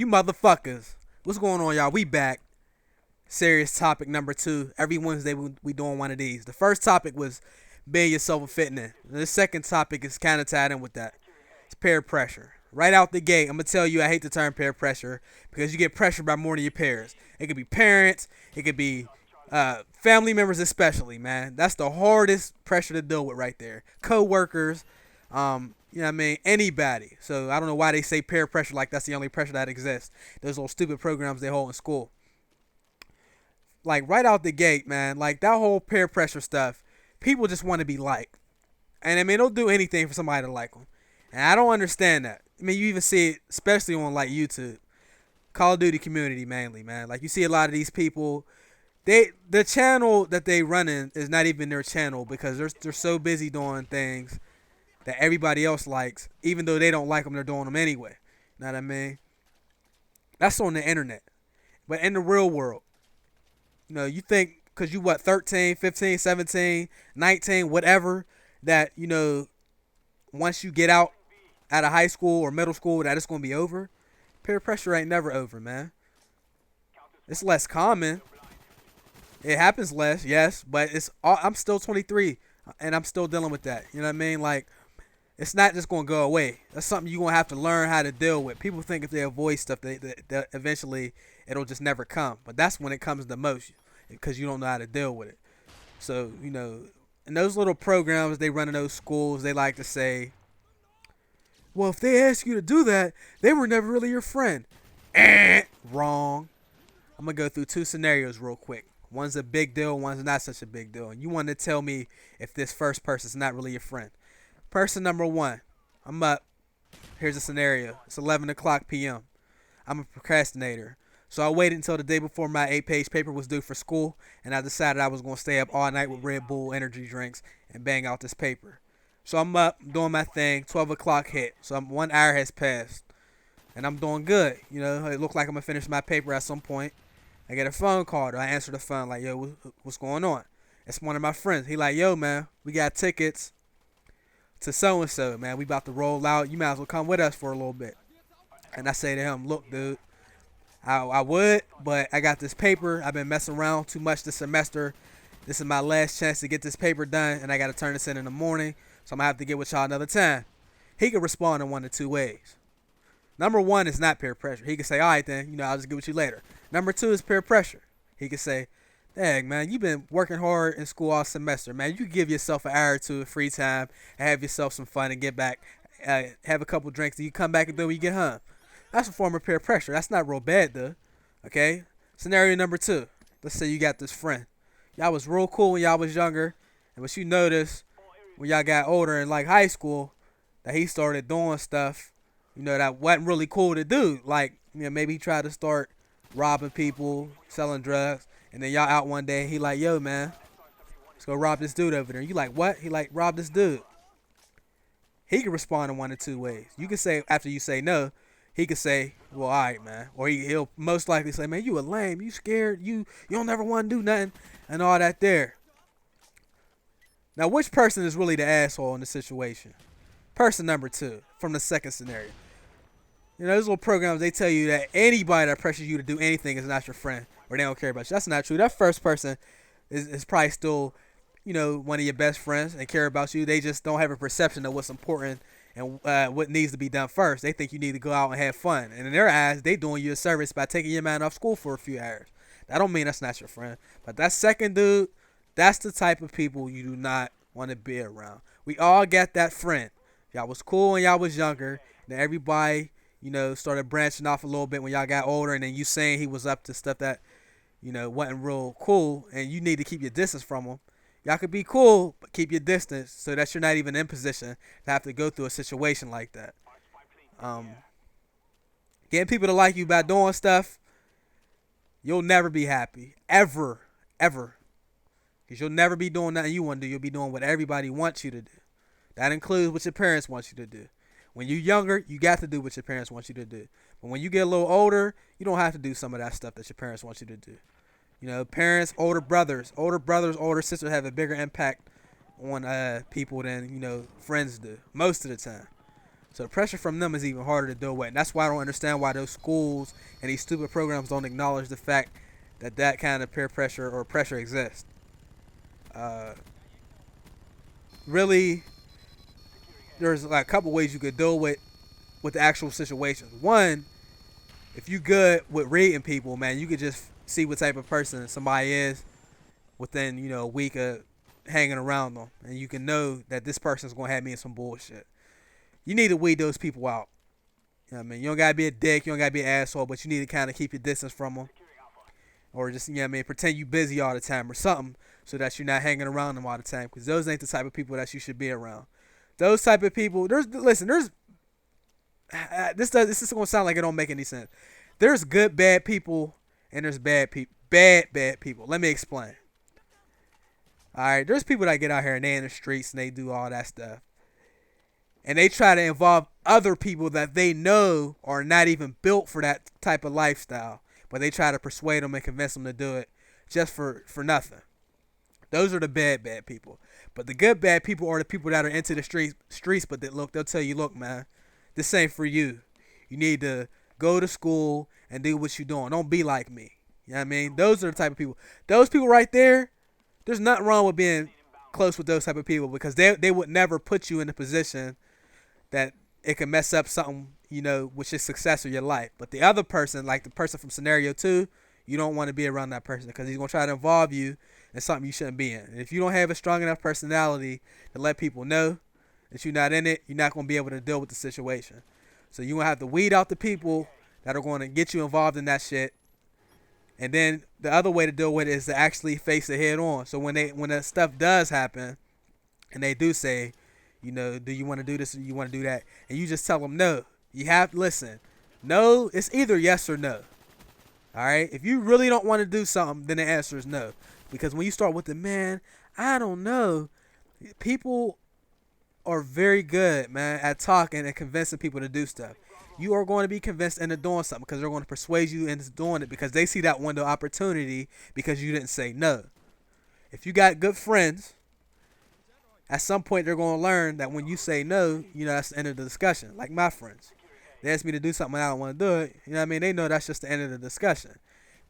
You motherfuckers. What's going on, y'all? We back. Serious topic number 2. Every Wednesday we doing one of these. The first topic was being yourself and fitting in. The second topic is kind of tied in with that. It's peer pressure. Right out the gate, I'm going to tell you I hate the term peer pressure because you get pressured by more than your peers. It could be parents. It could be family members especially, man. That's the hardest pressure to deal with right there. Co-workers, you know what I mean? Anybody. So I don't know why they say peer pressure like that's the only pressure that exists. Those little stupid programs they hold in school. Like right out the gate, man, like that whole peer pressure stuff, people just want to be liked. And I mean, they'll do anything for somebody to like them. And I don't understand that. I mean, you even see it, especially on like YouTube, Call of Duty community mainly, man. Like you see a lot of these people, the channel that they running is not even their channel because they're so busy doing things that everybody else likes, even though they don't like them, they're doing them anyway. You know what I mean? That's on the internet. But in the real world, you know, you think because you 13, 15, 17, 19, whatever, that, you know, once you get out of high school or middle school that it's going to be over. Peer pressure ain't never over, man. It's less common. It happens less, yes, but I'm still 23 and I'm still dealing with that. You know what I mean? Like, it's not just going to go away. That's something you're going to have to learn how to deal with. People think if they avoid stuff, that eventually it'll just never come. But that's when it comes the most because you don't know how to deal with it. So, you know, in those little programs they run in those schools, they like to say, well, if they ask you to do that, they were never really your friend. Wrong. I'm going to go through 2 scenarios real quick. One's a big deal, one's not such a big deal. And you want to tell me if this first person's not really your friend. Person number 1, I'm up. Here's a scenario. It's 11 o'clock p.m. I'm a procrastinator. So I waited until the day before my 8-page paper was due for school, and I decided I was going to stay up all night with Red Bull energy drinks and bang out this paper. So I'm up, doing my thing, 12 o'clock hit. So 1 hour has passed, and I'm doing good. You know, it looked like I'm going to finish my paper at some point. I get a phone call. I answer the phone like, yo, what's going on? It's one of my friends. He like, yo, man, we got tickets to so-and-so, man. We about to roll out. You might as well come with us for a little bit. And I say to him, look, dude, I would, but I got this paper. I've been messing around too much this semester. This is my last chance to get this paper done, and I got to turn this in the morning, so I'm going to have to get with y'all another time. He could respond in one of 2 ways. Number 1 is not peer pressure. He could say, all right, then, you know, I'll just get with you later. Number 2 is peer pressure. He could say, dang, man, you've been working hard in school all semester, man. You give yourself an hour or 2 of free time and have yourself some fun and get back, have a couple drinks, and you come back and do it when you get home. That's a form of peer pressure. That's not real bad, though. Okay? Scenario number 2. Let's say you got this friend. Y'all was real cool when y'all was younger, and what you noticed when y'all got older in, like, high school, that he started doing stuff, you know, that wasn't really cool to do. Like, you know, maybe he tried to start robbing people, selling drugs, and then y'all out one day, and he like, yo, man, let's go rob this dude over there. You like, what? He like, rob this dude. He can respond in one of 2 ways. You can say, after you say no, he could say, well, all right, man. Or he'll most likely say, man, you a lame. You scared. You don't never want to do nothing and all that there. Now, which person is really the asshole in the situation? Person number 2 from the second scenario. You know, those little programs, they tell you that anybody that pressures you to do anything is not your friend or they don't care about you. That's not true. That first person is probably still, you know, one of your best friends and care about you. They just don't have a perception of what's important and what needs to be done first. They think you need to go out and have fun. And in their eyes, they doing you a service by taking your man off school for a few hours. That don't mean that's not your friend. But that second dude, that's the type of people you do not want to be around. We all got that friend. Y'all was cool when y'all was younger. Then everybody, you know, started branching off a little bit when y'all got older. And then you saying he was up to stuff that, you know, wasn't real cool. And you need to keep your distance from him. Y'all could be cool, but keep your distance so that you're not even in position to have to go through a situation like that. Getting people to like you by doing stuff, you'll never be happy. Ever. Ever. Because you'll never be doing nothing you want to do. You'll be doing what everybody wants you to do. That includes what your parents want you to do. When you're younger, you got to do what your parents want you to do. But when you get a little older, you don't have to do some of that stuff that your parents want you to do. You know, parents, older brothers, older sisters have a bigger impact on people than, you know, friends do most of the time. So the pressure from them is even harder to deal with. And that's why I don't understand why those schools and these stupid programs don't acknowledge the fact that that kind of peer pressure or pressure exists. Uh, Really, there's like a couple ways you could deal with the actual situations. One, if you good with reading people, man, you could just see what type of person somebody is within a week of hanging around them, and you can know that this person's gonna have me in some bullshit. You need to weed those people out. You know what I mean? You don't gotta be a dick, you don't gotta be an asshole, but you need to kind of keep your distance from them, or just pretend you busy all the time or something, so that you're not hanging around them all the time, because those ain't the type of people that you should be around. Those type of people, there's this is gonna sound like it don't make any sense. There's good bad people and there's bad people. Let me explain. All right, there's people that get out here and they in the streets and they do all that stuff, and they try to involve other people that they know are not even built for that type of lifestyle, but they try to persuade them and convince them to do it just for nothing. Those are the bad people. But the good bad people are the people that are into the streets, but they'll tell you, look, man, this ain't for you. You need to go to school and do what you're doing. Don't be like me. You know what I mean? Those are the type of people. Those people right there, there's nothing wrong with being close with those type of people, because they would never put you in a position that it can mess up something, with your success or your life. But the other person, like the person from scenario 2, you don't want to be around that person, because he's going to try to involve you in something you shouldn't be in. And if you don't have a strong enough personality to let people know that you're not in it, you're not going to be able to deal with the situation. So you're going to have to weed out the people that are going to get you involved in that shit. And then the other way to deal with it is to actually face it head on. So when that stuff does happen and they do say, do you want to do this or do you want to do that? And you just tell them no. You have to listen. No, it's either yes or no. All right? If you really don't want to do something, then the answer is no. Because when you start with the man, I don't know. People are very good, man, at talking and convincing people to do stuff. You are going to be convinced into doing something because they're going to persuade you into doing it because they see that window of opportunity because you didn't say no. If you got good friends, at some point they're going to learn that when you say no, that's the end of the discussion. Like my friends. They ask me to do something and I don't want to do it. You know what I mean? They know that's just the end of the discussion.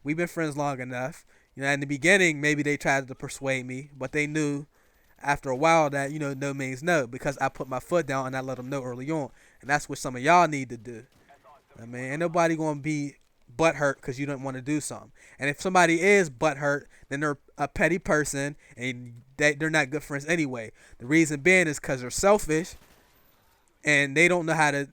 We've been friends long enough. In the beginning, maybe they tried to persuade me, but they knew after a while that, no means no, because I put my foot down and I let them know early on. And that's what some of y'all need to do. I mean, ain't nobody going to be butthurt because you don't want to do something. And if somebody is butthurt, then they're a petty person and they're not good friends anyway. The reason being is because they're selfish and they don't know how to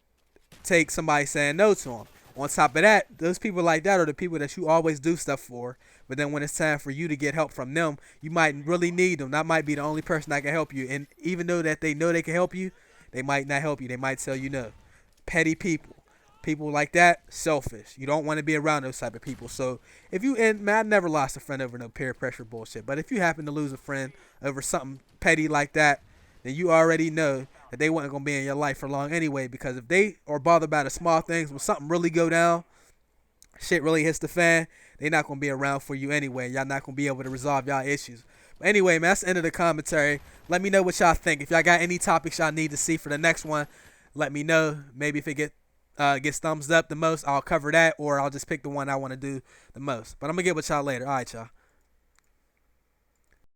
take somebody saying no to them. On top of that, those people like that are the people that you always do stuff for. But then when it's time for you to get help from them, you might really need them. That might be the only person that can help you. And even though that they know they can help you, they might not help you. They might tell you no. Petty people. People like that, selfish. You don't want to be around those type of people. So man, I never lost a friend over no peer pressure bullshit. But if you happen to lose a friend over something petty like that, then you already know that they weren't going to be in your life for long anyway. Because if they are bothered by the small things, when something really go down, shit really hits the fan, they're not going to be around for you anyway. Y'all not going to be able to resolve y'all issues. But anyway, man, that's the end of the commentary. Let me know what y'all think. If y'all got any topics y'all need to see for the next one, let me know. Maybe if it gets thumbs up the most, I'll cover that, or I'll just pick the one I want to do the most. But I'm going to get with y'all later. All right, y'all.